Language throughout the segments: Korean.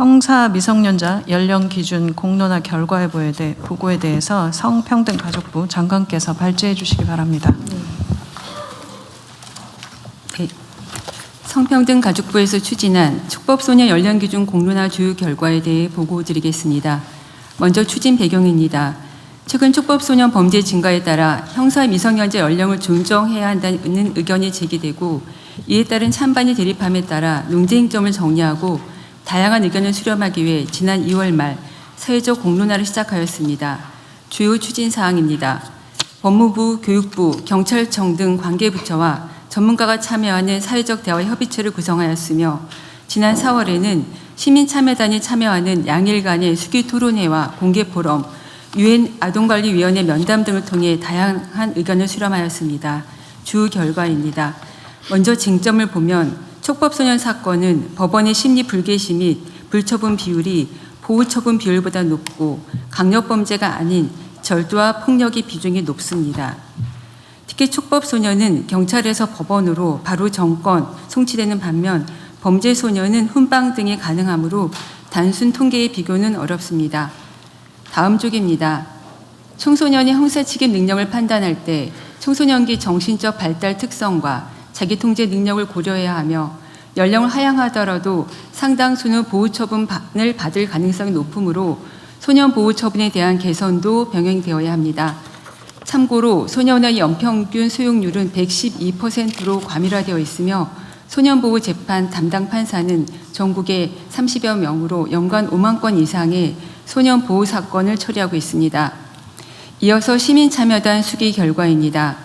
형사 미성년자 연령 기준 공론화 결과에 보고에 대해서 성평등가족부 장관께서 발제해 주시기 바랍니다. 네. 성평등가족부에서 추진한 촉법소년 연령기준 공론화 주요 결과에 대해 보고드리겠습니다. 먼저 추진 배경입니다. 최근 촉법소년 범죄 증가에 따라 형사 미성년자 연령을 존중해야 한다는 의견이 제기되고, 이에 따른 찬반이 대립함에 따라 논쟁점을 정리하고 다양한 의견을 수렴하기 위해 지난 2월 말 사회적 공론화를 시작하였습니다. 주요 추진 사항입니다. 법무부, 교육부, 경찰청 등 관계부처와 전문가가 참여하는 사회적 대화 협의체를 구성하였으며, 지난 4월에는 시민참여단이 참여하는 양일간의 수기 토론회와 공개 포럼, UN 아동관리위원회 면담 등을 통해 다양한 의견을 수렴하였습니다. 주 결과입니다. 먼저 쟁점을 보면 촉법소년 사건은 법원의 심리 불개시 및 불처분 비율이 보호처분 비율보다 높고, 강력범죄가 아닌 절도와 폭력의 비중이 높습니다. 특히 촉법소년은 경찰에서 법원으로 바로 정권 송치되는 반면, 범죄소년은 훈방 등이 가능하므로 단순 통계의 비교는 어렵습니다. 다음 쪽입니다. 청소년의 형사책임 능력을 판단할 때 청소년기 정신적 발달 특성과 자기통제 능력을 고려해야 하며, 연령을 하향하더라도 상당수는 보호처분을 받을 가능성이 높으므로 소년 보호처분에 대한 개선도 병행되어야 합니다. 참고로 소년의 연평균 수용률은 112%로 과밀화되어 있으며, 소년보호재판 담당 판사는 전국에 30여 명으로 연간 5만 건 이상의 소년보호 사건을 처리하고 있습니다. 이어서 시민참여단 수기 결과입니다.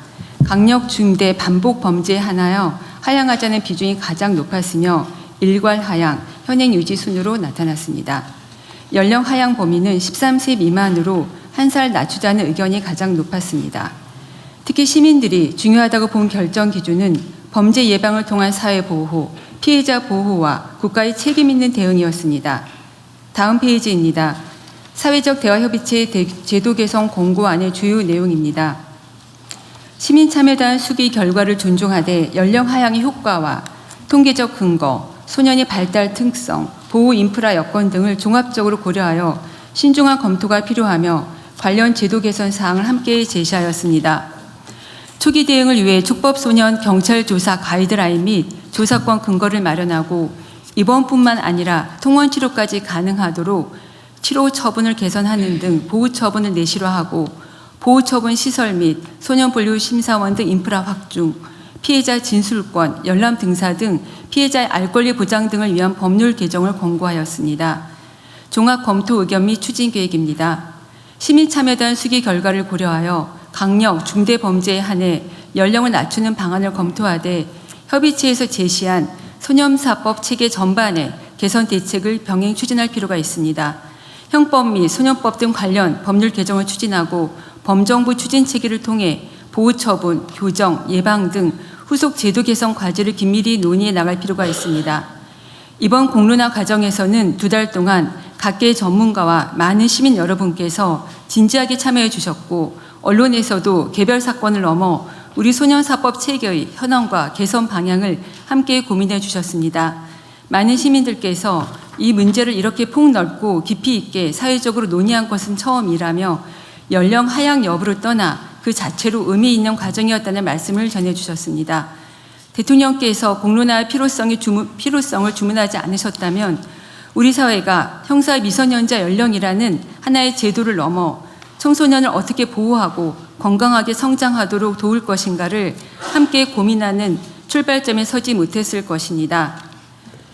강력 중대 반복 범죄에 한하여 하향하자는 비중이 가장 높았으며, 일괄 하향, 현행 유지 순으로 나타났습니다. 연령 하향 범위는 13세 미만으로 1살 낮추자는 의견이 가장 높았습니다. 특히 시민들이 중요하다고 본 결정 기준은 범죄 예방을 통한 사회 보호, 피해자 보호와 국가의 책임 있는 대응이었습니다. 다음 페이지입니다. 사회적 대화협의체 제도 개선 공고안의 주요 내용입니다. 시민참여단 수기 결과를 존중하되 연령 하향의 효과와 통계적 근거, 소년의 발달 특성, 보호 인프라 여건 등을 종합적으로 고려하여 신중한 검토가 필요하며 관련 제도 개선 사항을 함께 제시하였습니다. 초기 대응을 위해 촉법소년 경찰 조사 가이드라인 및 조사권 근거를 마련하고, 입원뿐만 아니라 통원 치료까지 가능하도록 치료 처분을 개선하는 등 보호 처분을 내실화하고, 보호처분 시설 및 소년본류심사원 등 인프라 확충, 피해자 진술권, 열람 등사 등 피해자의 알 권리 보장 등을 위한 법률 개정을 권고하였습니다. 종합 검토 의견 및 추진 계획입니다. 시민참여단 수기 결과를 고려하여 강력 중대 범죄에 한해 연령을 낮추는 방안을 검토하되, 협의체에서 제시한 소년사법 체계 전반의 개선 대책을 병행 추진할 필요가 있습니다. 형법 및 소년법 등 관련 법률 개정을 추진하고, 범정부 추진 체계를 통해 보호처분, 교정, 예방 등 후속 제도 개선 과제를 긴밀히 논의해 나갈 필요가 있습니다. 이번 공론화 과정에서는 2달 동안 각계 전문가와 많은 시민 여러분께서 진지하게 참여해 주셨고, 언론에서도 개별 사건을 넘어 우리 소년사법 체계의 현황과 개선 방향을 함께 고민해 주셨습니다. 많은 시민들께서 이 문제를 이렇게 폭넓고 깊이 있게 사회적으로 논의한 것은 처음이라며, 연령 하향 여부를 떠나 그 자체로 의미 있는 과정이었다는 말씀을 전해주셨습니다. 대통령께서 공론화의 필요성을 주문하지 않으셨다면 우리 사회가 형사 미성년자 연령이라는 하나의 제도를 넘어 청소년을 어떻게 보호하고 건강하게 성장하도록 도울 것인가를 함께 고민하는 출발점에 서지 못했을 것입니다.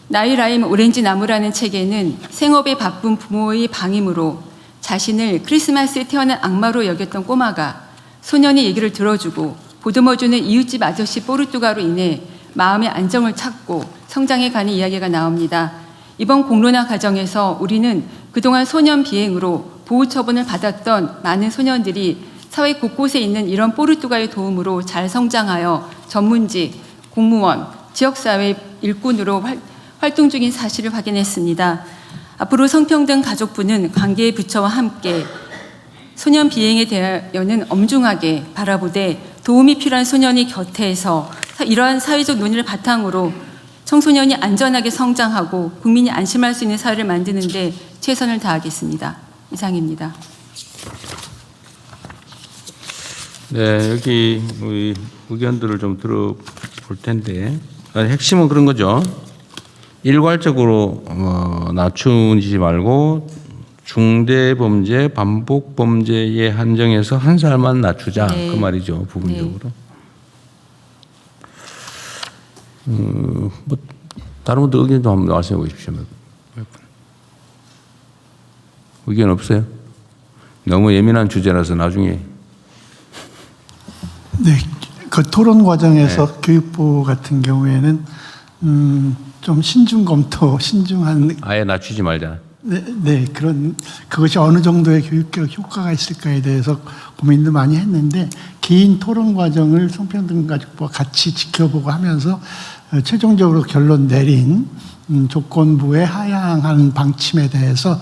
나이라임 오렌지 나무라는 책에는 생업에 바쁜 부모의 방임으로 자신을 크리스마스에 태어난 악마로 여겼던 꼬마가 소년의 얘기를 들어주고 보듬어주는 이웃집 아저씨 뽀르뚜가로 인해 마음의 안정을 찾고 성장해가는 이야기가 나옵니다. 이번 공론화 과정에서 우리는 그동안 소년 비행으로 보호 처분을 받았던 많은 소년들이 사회 곳곳에 있는 이런 뽀르뚜가의 도움으로 잘 성장하여 전문직, 공무원, 지역사회 일꾼으로 활동 중인 사실을 확인했습니다. 앞으로 성평등가족부는 관계 부처와 함께 소년 비행에 대하여는 엄중하게 바라보되, 도움이 필요한 소년이 곁에서 이러한 사회적 논의를 바탕으로 청소년이 안전하게 성장하고 국민이 안심할 수 있는 사회를 만드는 데 최선을 다하겠습니다. 이상입니다. 네, 여기 우리 의견들을 좀 들어볼 텐데 핵심은 그런 거죠. 일괄적으로 낮추지 말고 중대범죄, 반복범죄에 한정해서 한 살만 낮추자. 네. 그 말이죠. 부분적으로. 뭐 다른 분들 의견도 한번 말씀해 보십시오. 몇 분. 의견 없어요? 너무 예민한 주제라서 나중에. 네, 그 토론 과정에서 교육부 같은 경우에는 좀 신중 검토, 신중한 아예 낮추지 말자. 네, 그것이 어느 정도의 교육적 효과가 있을까에 대해서 고민도 많이 했는데 긴 토론 과정을 성평등가족부와 같이 지켜보고 하면서 최종적으로 결론 내린 조건부의 하향하는 방침에 대해서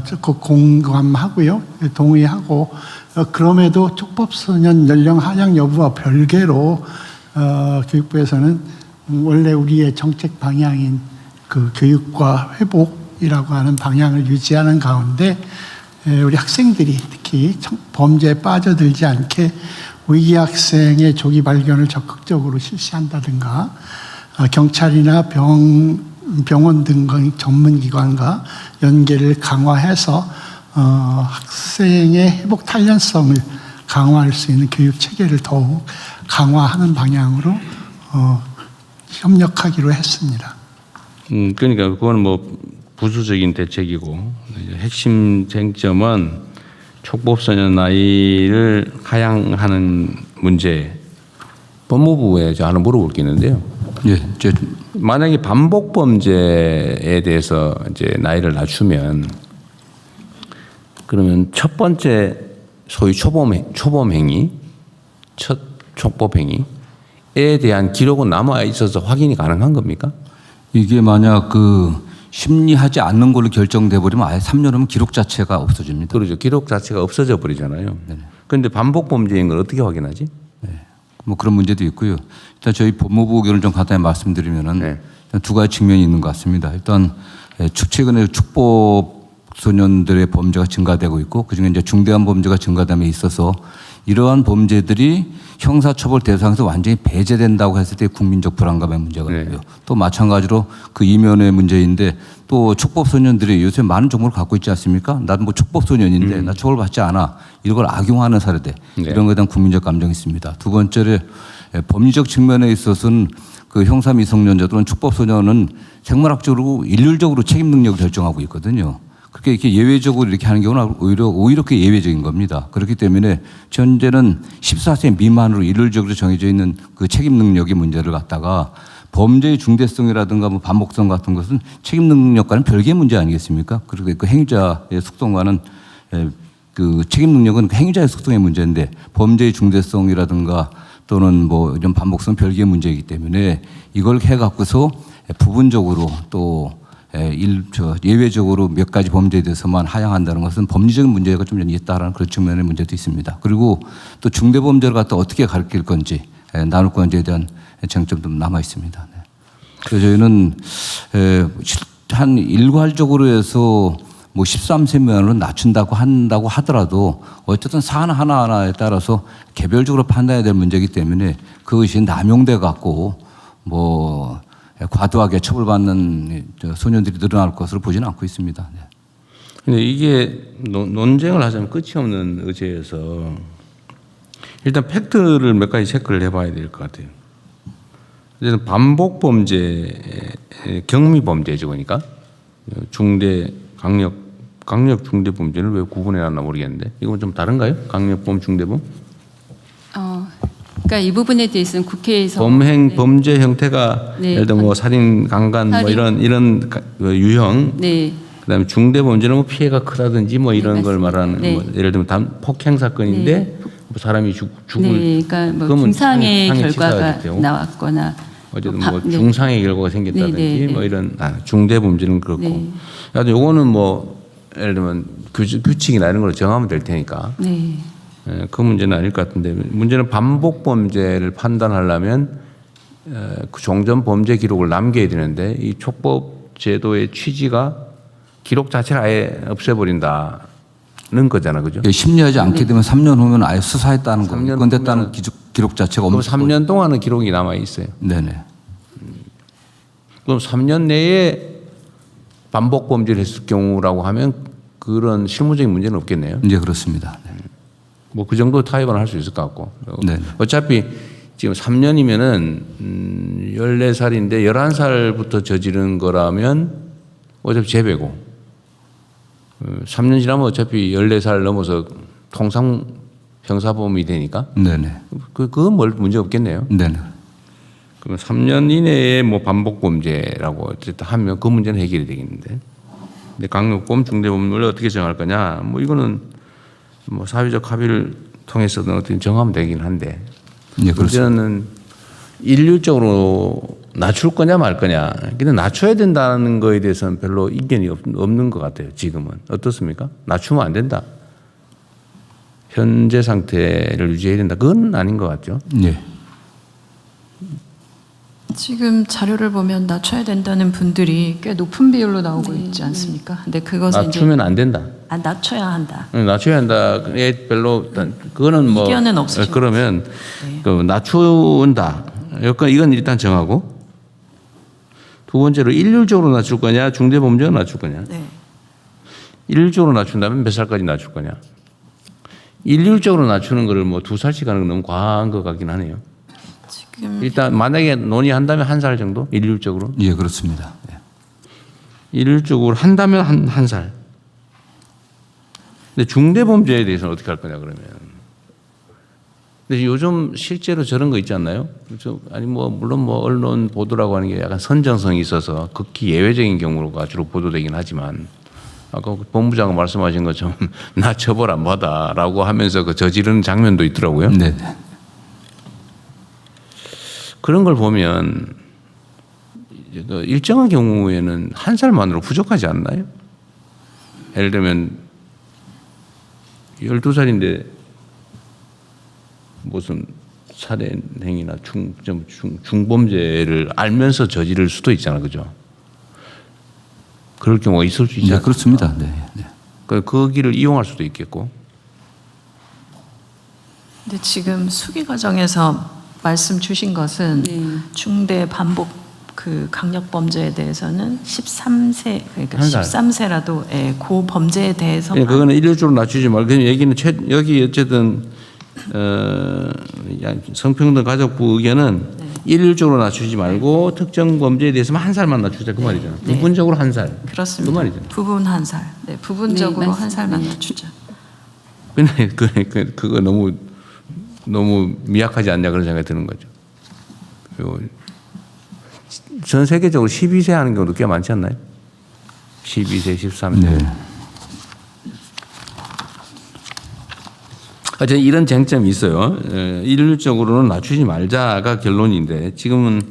적극 공감하고요, 동의하고 그럼에도 촉법소년 연령 하향 여부와 별개로 교육부에서는 원래 우리의 정책 방향인 그 교육과 회복이라고 하는 방향을 유지하는 가운데 우리 학생들이 특히 범죄에 빠져들지 않게 위기 학생의 조기 발견을 적극적으로 실시한다든가 경찰이나 병원 등 전문기관과 연계를 강화해서 학생의 회복 탄력성을 강화할 수 있는 교육 체계를 더욱 강화하는 방향으로 협력하기로 했습니다. 그러니까 그건 뭐 부수적인 대책이고 핵심 쟁점은 촉법소년 나이를 하향하는 문제. 법무부에 저 하나 물어볼 게 있는데요. 예, 만약에 반복 범죄에 대해서 이제 나이를 낮추면 그러면 첫 번째 소위 초범 행위, 첫 촉법 행위에 대한 기록은 남아 있어서 확인이 가능한 겁니까? 이게 만약 그 심리하지 않는 걸로 결정돼 버리면 아예 3년이면 기록 자체가 없어집니다. 그러죠. 기록 자체가 없어져 버리잖아요. 네네. 그런데 반복 범죄인 걸 어떻게 확인하지? 뭐 그런 문제도 있고요. 일단 저희 법무부 의견을 좀 간단히 말씀드리면은 네. 일단 두 가지 측면이 있는 것 같습니다. 일단 최근에 축법 소년들의 범죄가 증가되고 있고 그중에 이제 중대한 범죄가 증가됨에 있어서 이러한 범죄들이 형사처벌 대상에서 완전히 배제된다고 했을 때 국민적 불안감의 문제가 있고요. 네. 또 마찬가지로 그 이면의 문제인데 또 촉법소년들이 요새 많은 정보를 갖고 있지 않습니까? 나도 뭐 촉법소년인데 나 처벌받지 않아. 이걸 악용하는 사례들. 네. 이런 것에 대한 국민적 감정이 있습니다. 두 번째로 법리적 측면에 있어서는 그 형사 미성년자들은 촉법소년은 생물학적으로 일률적으로 책임 능력을 결정하고 있거든요. 그렇게 이렇게 예외적으로 이렇게 하는 경우는 오히려 그게 예외적인 겁니다. 그렇기 때문에 현재는 14세 미만으로 일률적으로 정해져 있는 그 책임 능력의 문제를 갖다가 범죄의 중대성이라든가 뭐 반복성 같은 것은 책임 능력과는 별개의 문제 아니겠습니까? 그리고 그 행위자의 속성과는 그 책임 능력은 그 행위자의 속성의 문제인데 범죄의 중대성이라든가 또는 뭐 이런 반복성 별개의 문제이기 때문에 이걸 해갖고서 부분적으로 또 예외적으로 몇 가지 범죄에 대해서만 하향한다는 것은 법리적인 문제가 좀 있다라는 그런 측면의 문제도 있습니다. 그리고 또 중대범죄를 갖다 어떻게 가르칠 건지 나눌 건지에 대한 쟁점도 남아 있습니다. 네. 그래서 저희는 한 일괄적으로 해서 뭐 13세 미만으로 낮춘다고 한다고 하더라도 어쨌든 사안 하나하나에 따라서 개별적으로 판단해야 될 문제이기 때문에 그것이 남용돼 갖고 뭐 과도하게 처벌받는 소년들이 늘어날 것으로 보지는 않고 있습니다. 네. 근데 이게 논쟁을 하자면 끝이 없는 의제여서 일단 팩트를 몇 가지 체크를 해봐야 될 것 같아요. 이제는 반복 범죄, 경미 범죄죠, 그러니까 중대 강력 중대 범죄를 왜 구분해놨나 모르겠는데 이건 좀 다른가요? 강력범, 중대범? 그러니까 이 부분에 대해서는 국회에서 범죄 형태가 네. 예를 들어 뭐 살인, 강간 뭐 이런 유형. 네. 그다음에 중대 범죄는 뭐 피해가 크다든지 뭐 이런 네, 걸 맞습니다. 말하는 네. 뭐 예를 들면 폭행 사건인데 네. 뭐 사람이 죽을 네, 그러니까 뭐 그러면 중상의 상해 결과가 치사하게 되고. 나왔거나 어쨌든 뭐 뭐 네. 중상의 결과가 생겼다든지 네, 네, 뭐 네. 이런 중대 범죄는 그렇고. 네. 하여튼 요거는 뭐 예를 들면 규칙이나 이런 걸로 정하면 될 테니까. 네. 그 문제는 아닐 것 같은데 문제는 반복 범죄를 판단하려면 그 종전 범죄 기록을 남겨야 되는데 이 촉법 제도의 취지가 기록 자체를 아예 없애버린다는 거잖아, 그죠? 예, 심리하지 않게 되면 3년 후면 아예 수사했다는 거, 3년 입건됐다는 기록 자체가 그럼 없는 3년 동안은 기록이 남아 있어요. 네네. 그럼 3년 내에 반복 범죄를 했을 경우라고 하면 그런 실무적인 문제는 없겠네요. 이제 그렇습니다. 네. 뭐 그 정도 타협은 할 수 있을 것 같고. 네. 어차피 지금 3년이면은 14살인데 11살부터 저지른 거라면 어차피 재배고 3년 지나면 어차피 14살 넘어서 통상 형사범이 되니까 네네. 그건 뭘 문제 없겠네요. 네네. 그러면 3년 이내에 뭐 반복 범죄라고 어쨌든 하면 그 문제는 해결이 되겠는데. 근데 강력범, 중대범을 어떻게 정할 거냐? 뭐 이거는 뭐 사회적 합의를 통해서든 어떻게 정하면 되긴 한데. 예, 그렇습니다. 문제는 일률적으로 낮출 거냐 말 거냐. 근데 낮춰야 된다는 거에 대해서는 별로 이견이 없는 것 같아요. 지금은 어떻습니까? 낮추면 안 된다. 현재 상태를 유지해야 된다. 그건 아닌 것 같죠. 예. 지금 자료를 보면 낮춰야 된다는 분들이 꽤 높은 비율로 나오고 있지 않습니까? 근데 그것은 이제 낮추면 안 된다. 낮춰야 한다. 낮춰야 한다. 별로 그거는 뭐 이견은 없으신 그러면 네. 그 낮춘다. 이건 일단 정하고 두 번째로 일률적으로 낮출 거냐, 중대범죄로 낮출 거냐. 네. 일률적으로 낮춘다면 몇 살까지 낮출 거냐. 일률적으로 낮추는 거를 뭐 2살씩 하는 건 너무 과한 것 같긴 하네요. 지금 일단 만약에 논의한다면 1살 정도 일률적으로. 예, 그렇습니다. 예. 일률적으로 한다면 한 살. 근데 중대범죄에 대해서는 어떻게 할 거냐 그러면. 근데 요즘 실제로 저런 거 있지 않나요? 아니 뭐 물론 뭐 언론 보도라고 하는 게 약간 선정성이 있어서 극히 예외적인 경우가 주로 보도되긴 하지만 아까 본부장은 말씀하신 것처럼 나 처벌 안 받아라고 하면서 그 저지르는 장면도 있더라고요. 네. 그런 걸 보면 일정한 경우에는 1살만으로 부족하지 않나요? 예를 들면 12살인데 무슨 살해 행위나 중범죄를 알면서 저지를 수도 있잖아, 그죠? 그럴 경우가 있을 수 있잖아요. 네, 그렇습니다. 네. 네. 그 길을 이용할 수도 있겠고. 근데 지금 수기 과정에서 말씀 주신 것은 네. 중대 반복 그 강력 범죄에 대해서는 13세 그러니까 한 살. 13세라도 예, 그 범죄에 대해서 예, 그거는 일률적으로 낮추지 말고 그냥 얘기는 여기 어쨌든 성평등 가족부 의견은 일률적으로 낮추지 말고 특정 범죄에 대해서만 1살만 낮추자 그 말이잖아. 네. 부분적으로 1살. 그렇습니다. 그 말이잖아. 부분 1살. 네, 부분적으로 네, 한 살만 맞습니다. 낮추자. 근데 그거 너무 미약하지 않냐 그런 생각이 드는 거죠. 그리고 전 세계적으로 12세 하는 경우도 꽤 많지 않나요? 12세, 13세. 네. 어쨌든 이런 쟁점이 있어요. 일률적으로는 낮추지 말자가 결론인데 지금은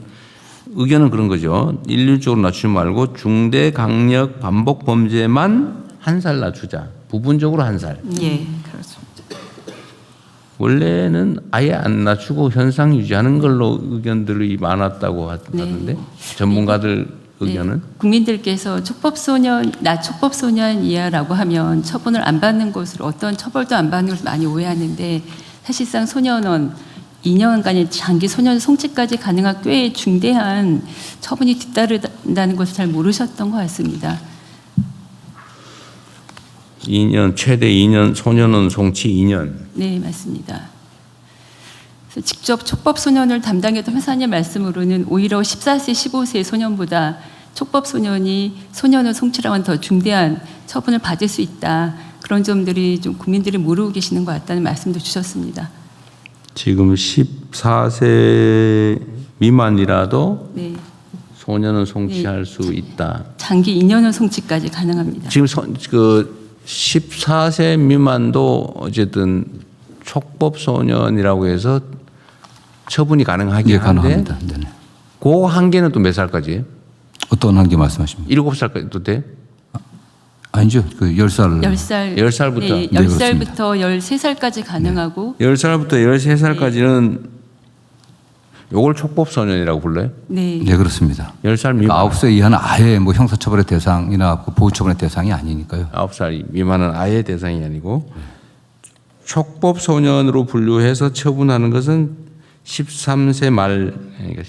의견은 그런 거죠. 일률적으로 낮추지 말고 중대 강력 반복 범죄만 1살 낮추자. 부분적으로 1살. 예, 그렇습니다. 원래는 아예 안 낮추고 현상 유지하는 걸로 의견들이 많았다고 하던데 전문가들 의견은 네. 국민들께서 촉법소년 이하라고 하면 처분을 안 받는 것으로 어떤 처벌도 안 받는 것을 많이 오해하는데 사실상 소년원 2년간의 장기 소년 송치까지 가능한 꽤 중대한 처분이 뒤따른다는 것을 잘 모르셨던 것 같습니다. 2년 최대 2년 소년원 송치 2년. 네, 맞습니다. 그래서 직접 촉법소년을 담당했던 회사님 말씀으로는 오히려 14세, 15세 소년보다 촉법소년이 소년을 송치랑은 더 중대한 처분을 받을 수 있다. 그런 점들이 좀 국민들이 모르고 계시는 것 같다는 말씀도 주셨습니다. 지금 14세 미만이라도 네, 소년은 송치할 수 있다. 장기 2년을 송치까지 가능합니다. 지금 그 14세 미만도 어쨌든 촉법 소년이라고 해서 처분이 가능하긴 예, 한데 가능합니다. 네네. 그 한계는 또 몇 살까지예요? 어떤 한계 말씀하십니까? 7살까지도 돼? 아니죠. 그 10살. 10살, 10살부터? 네, 네, 10살부터 13살까지 가능하고 10살부터 13살까지는 요걸 촉법 소년이라고 불러요? 네. 네, 그렇습니다. 10살 미만. 9세 이하는 아예 뭐 형사처벌의 대상이나 그 보호처분의 대상이 아니니까요. 9살 미만은 아예 대상이 아니고 촉법 소년으로 분류해서 처분하는 것은 13세 말 그러니까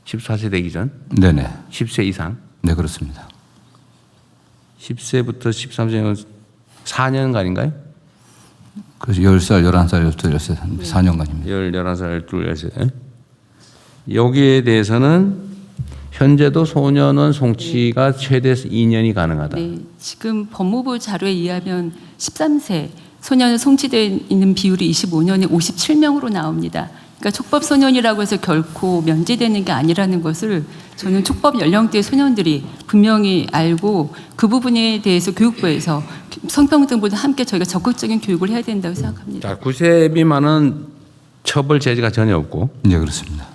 14세 되기 전 네네. 10세 이상 네, 그렇습니다. 10세부터 13세는 4년간인가요? 그래서 10살, 11살, 12살, 13, 4년간입니다. 11살, 12살. 여기에 대해서는 현재도 소년원 송치가 최대 2년이 가능하다. 네, 지금 법무부 자료에 의하면 13세 소년을 송치되어 있는 비율이 25년에 57명으로 나옵니다. 그러니까 촉법 소년이라고 해서 결코 면제되는 게 아니라는 것을 저는 촉법 연령대 소년들이 분명히 알고 그 부분에 대해서 교육부에서 성평등보다 함께 저희가 적극적인 교육을 해야 된다고 생각합니다. 자, 9세 미만은 처벌 제재가 전혀 없고 네, 그렇습니다.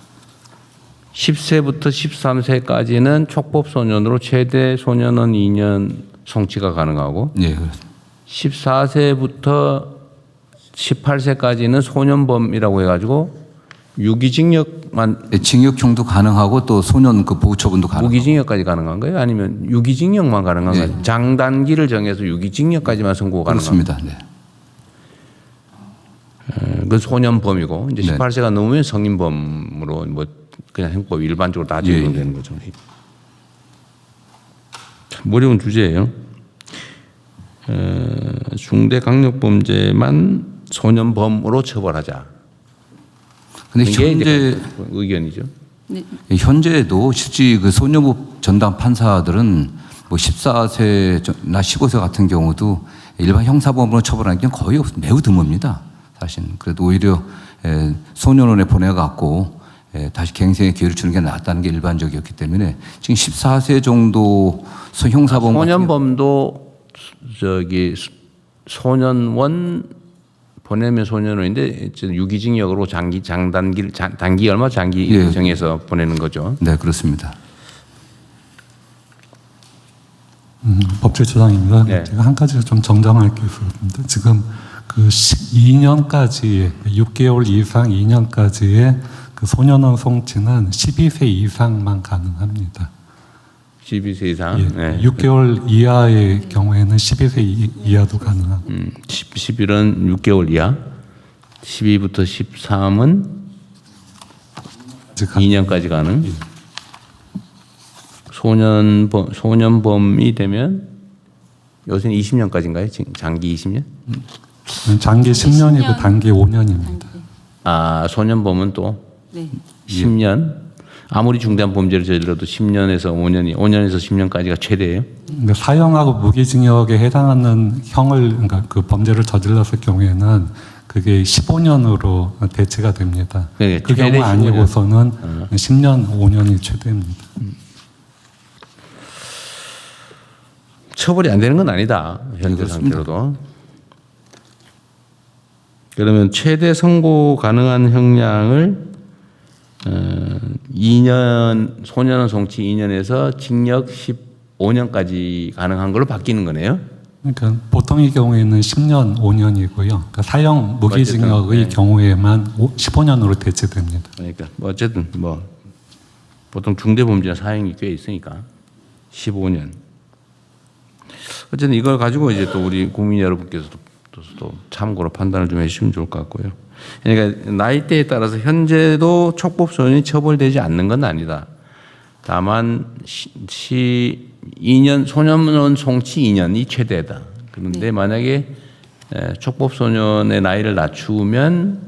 10세부터 13세까지는 촉법 소년으로 최대 소년원 2년 송치가 가능하고 네, 그렇습니다. 14세부터 18세까지는 소년범이라고 해가지고 유기징역만 네, 징역형도 가능하고 또 소년 그 보호처분도 가능하고. 무기징역까지 가능한 거예요? 아니면 유기징역만 가능한 네. 거예요? 장단기를 정해서 유기징역까지만 선고가 가능한 그렇습니다. 네. 그 소년범이고 이제 네. 18세가 넘으면 성인범으로 뭐 그냥 형법 일반적으로 다 적용되는 거죠. 참 어려운 주제예요. 중대강력범죄만 소년범으로 처벌하자. 근데 이게 현재 이제 의견이죠. 네, 현재도 실제 그 소년법 전담 판사들은 뭐 14세나 15세 같은 경우도 일반 형사범으로 처벌하는 게 거의 매우 드뭅니다. 사실 그래도 오히려 소년원에 보내갖고 다시 갱생의 기회를 주는 게 낫다는 게 일반적이었기 때문에 지금 14세 정도 형사범 소년범도 저기 소년원 보내면 소년원인데 유기징역으로 단기 얼마 장기 예. 정해서 보내는 거죠. 네, 그렇습니다. 법제처장입니다. 네. 제가 한 가지 좀 정정할 게 있습니다. 지금 그 2년까지 6개월 이상 2년까지의 그 소년원 송치는 12세 이상만 가능합니다. 12세 이상. 예, 네. 6개월 이하의 경우에는 12세 이하도 가능합니다. 11은 6개월 이하. 12부터 13은 2년까지 가능. 소년범이 되면 요새는 20년까지인가요? 장기 20년? 장기 10년이고 10년. 단기 5년입니다. 아, 소년범은 또 네. 10년. 아무리 중대한 범죄를 저질러도 10년에서 5년에서 10년까지가 최대예요. 근데 사형하고 무기징역에 해당하는 형을 그러니까 그 범죄를 저질렀을 경우에는 그게 15년으로 대체가 됩니다. 그러니까 그 최대 경우 15년. 아니고서는 10년, 5년이 최대입니다. 처벌이 안 되는 건 아니다. 현재 그렇습니다. 상태로도. 그러면 최대 선고 가능한 형량을 2년 소년원 송치 2년에서 징역 15년까지 가능한 걸로 바뀌는 거네요. 그러니까 보통의 경우에는 10년, 5년이고요. 그러니까 사형 무기징역의 어쨌든, 네. 경우에만 15년으로 대체됩니다. 그러니까 뭐 어쨌든 뭐 보통 중대범죄나 사형이 꽤 있으니까 15년. 어쨌든 이걸 가지고 이제 또 우리 국민 여러분께서도 또 참고로 판단을 좀 해주시면 좋을 것 같고요. 그러니까 나이대에 따라서 현재도 촉법 소년이 처벌되지 않는 건 아니다. 다만 2년 소년원 송치 2년이 최대다. 그런데 만약에 촉법 소년의 나이를 낮추면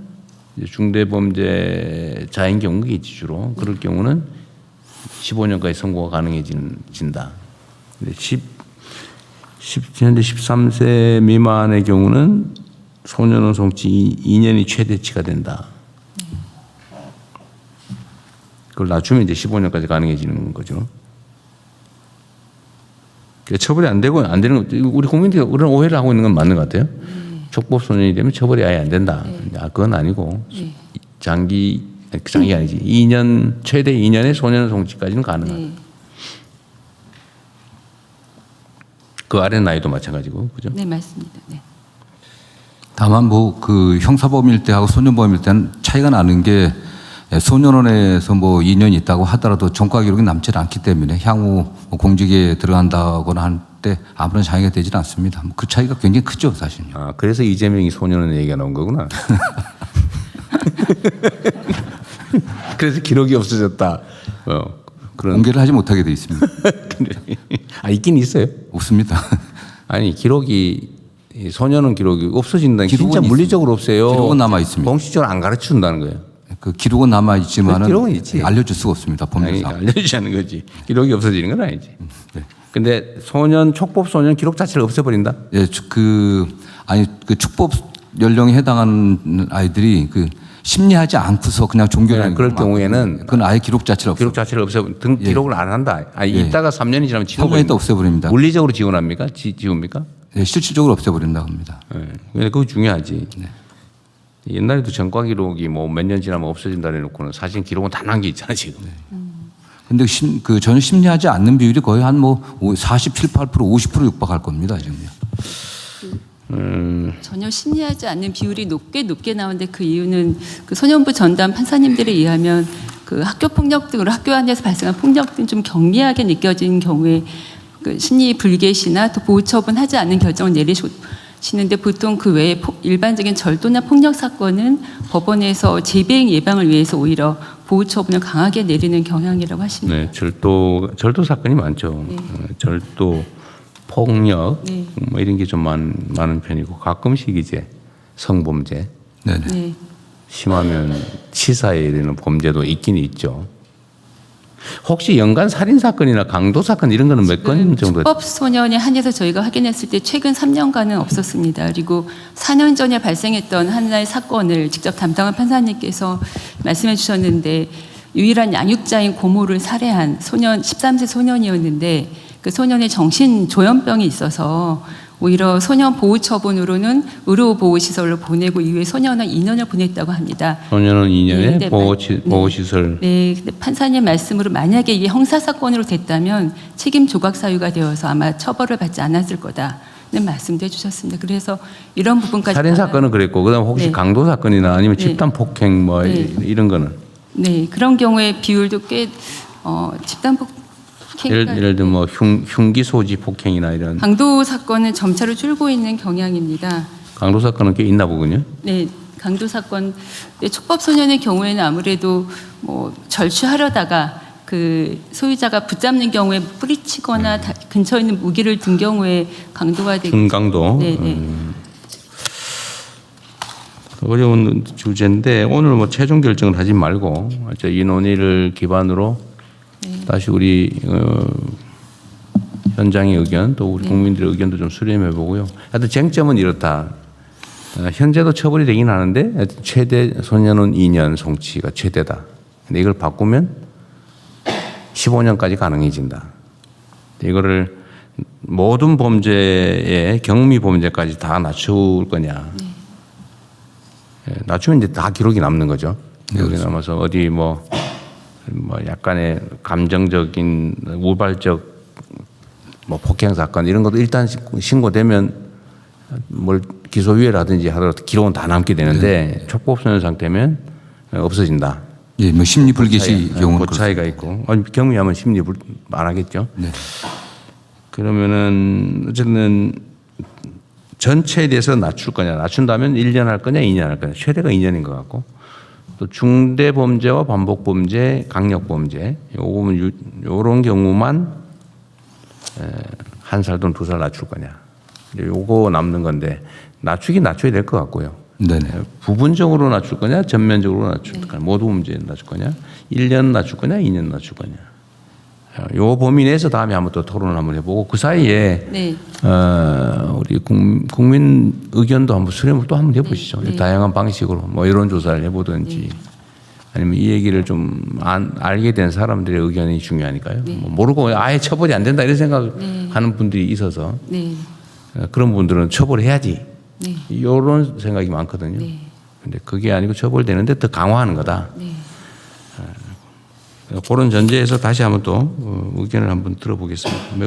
중대범죄자인 경우겠지 주로. 그럴 경우는 15년까지 선고가 가능해진다. 현재 13세 미만의 경우는 소년원 송치 2년이 최대치가 된다. 그걸 낮추면 이제 15년까지 가능해지는 거죠. 그러니까 처벌이 안 되고 안 되는 거 우리 국민들이 그런 오해를 하고 있는 건 맞는 것 같아요. 촉법 소년이 되면 처벌이 아예 안 된다. 그건 아니고 장기가 아니지. 2년 최대 2년의 소년원 송치까지는 가능하다. 네. 그 아래 나이도 마찬가지고 그죠? 네, 맞습니다. 네. 다만 뭐 그 형사범일 때하고 소년범일 때는 차이가 나는 게 소년원에서 뭐 2년 있다고 하더라도 전과 기록이 남질 않기 때문에 향후 뭐 공직에 들어간다거나 할 때 아무런 장애가 되질 않습니다. 그 차이가 굉장히 크죠, 사실요. 아, 그래서 이재명이 소년원 얘기가 나온 거구나. 그래서 기록이 없어졌다. 그런. 공개를 하지 못하게 돼 있습니다. 아, 있긴 있어요. 없습니다. 아니, 기록이, 이 소년원 기록이 없어진다는 게 진짜 기록은 물리적으로 없어요. 기록은 남아 있습니다. 공식적으로 안 가르쳐 준다는 거예요. 그 기록은 남아 있지만 그 기록은 있지. 알려줄 수가 없습니다. 아니, 법률상. 알려주자는 거지. 기록이 없어지는 건 아니지. 네. 근데 촉법 소년 기록 자체를 없애버린다? 예, 그 축법 연령에 해당하는 아이들이 그 심리하지 않고서 그냥 종교라는 그럴 경우에는 그건 아예 기록 자체를 없애. 기록 자체를 없애버린, 기록을 안 한다. 아니, 예. 있다가 3년이 지나면 3년 있다 없애버립니다. 물리적으로 지원합니까? 지웁니까? 예, 실질적으로 없애버린다고 합니다. 예. 근데 그거 중요하지. 네. 옛날에도 전과 기록이 뭐 몇 년 지나면 없어진다 해놓고는 사실 기록은 다 난 게 있잖아, 지금. 근데 전혀 심리하지 않는 비율이 거의 한 뭐 47, 8%, 50% 육박할 겁니다, 지금요. 전혀 심리하지 않는 비율이 높게 나오는데 그 이유는 그 소년부 전담 판사님들에 의하면 그 학교 폭력 등으로 학교 안에서 발생한 폭력 등 좀 경미하게 느껴진 경우에 그 심리 불개시나 또 보호 처분하지 않는 결정을 내리시는데 보통 그 외에 일반적인 절도나 폭력 사건은 법원에서 재배행 예방을 위해서 오히려 보호 처분을 강하게 내리는 경향이라고 하십니다. 네, 절도 사건이 많죠. 네. 절도, 폭력, 네. 뭐 이런 게 좀 많은 편이고 가끔씩 이제 성범죄, 네네. 네. 심하면 치사에 이르는 범죄도 있긴 있죠. 혹시 연간 살인 사건이나 강도 사건 이런 거는 몇 건 정도? 축법 소년에 한해서 저희가 확인했을 때 최근 3년간은 없었습니다. 그리고 4년 전에 발생했던 하나의 사건을 직접 담당한 판사님께서 말씀해 주셨는데 유일한 양육자인 고모를 살해한 소년 13세 소년이었는데 그 소년의 정신 조현병이 있어서 오히려 소년 보호 처분으로는 의료 보호 시설로 보내고 이후에 소년은 2년을 보냈다고 합니다. 소년은 2년에 네, 보호 시설. 네, 근데 판사님 말씀으로 만약에 이게 형사 사건으로 됐다면 책임 조각 사유가 되어서 아마 처벌을 받지 않았을 거다는 말씀도 해주셨습니다. 그래서 이런 부분까지 살인 사건은 그랬고, 그다음 혹시 네. 강도 사건이나 아니면 네. 집단 폭행 뭐 네. 이런 거는 네, 그런 경우에 비율도 꽤 집단 폭행 예를 들면 뭐 흉기 소지 폭행이나 이런 강도 사건은 점차로 줄고 있는 경향입니다. 강도 사건은 꽤 있나 보군요. 네, 강도 사건. 네, 촉법 소년의 경우에는 아무래도 뭐 절취하려다가 그 소유자가 붙잡는 경우에 뿌리치거나 근처에 있는 무기를 든 경우에 강도가 되고. 중강도. 네, 네. 어려운 주제인데 오늘 뭐 최종 결정을 하지 말고 이 논의를 기반으로 다시 우리 현장의 의견 또 우리 국민들의 의견도 좀 수렴해 보고요. 하여튼 쟁점은 이렇다. 현재도 처벌이 되긴 하는데 최대 소년은 2년 송치가 최대다. 근데 이걸 바꾸면 15년까지 가능해진다. 이거를 모든 범죄의 경미 범죄까지 다 낮출 거냐. 낮추면 이제 다 기록이 남는 거죠. 기록이 남아서 어디 뭐 약간의 감정적인 우발적 뭐 폭행 사건 이런 것도 일단 신고되면 뭘 기소유예라든지 하더라도 기록은 다 남게 되는데 촉법소년 상태면 없어진다. 예, 뭐 심리 불개시 경우는 그 차이가 있고 경미하면 심리 안 하겠죠. 네. 그러면은 어쨌든 전체에 대해서 낮출 거냐, 낮춘다면 1년 할 거냐, 2년 할 거냐, 최대가 2년인 것 같고, 또 중대 범죄와 반복 범죄, 강력 범죄, 요런 경우만 1살 또는 2살 낮출 거냐, 요거 남는 건데 낮추긴 낮춰야 될 것 같고요. 네네. 부분적으로 낮출 거냐, 전면적으로 낮출 거냐, 모두 범죄 낮출 거냐, 1년 낮출 거냐, 2년 낮출 거냐. 요 범위 내에서 다음에 한번 또 토론을 한번 해보고 그 사이에 네. 우리 국민 의견도 한번 수렴을 또 한번 해보시죠. 네. 다양한 방식으로 뭐 이런 조사를 해보든지 아니면 이 얘기를 좀 알게 된 사람들의 의견이 중요하니까요. 뭐 모르고 아예 처벌이 안 된다 이런 생각하는 분들이 있어서 네. 그런 분들은 처벌해야지 네. 이런 생각이 많거든요. 네. 근데 그게 아니고 처벌되는데 더 강화하는 거다. 네. 그런 전제에서 다시 한번 또 의견을 한번 들어보겠습니다. 매우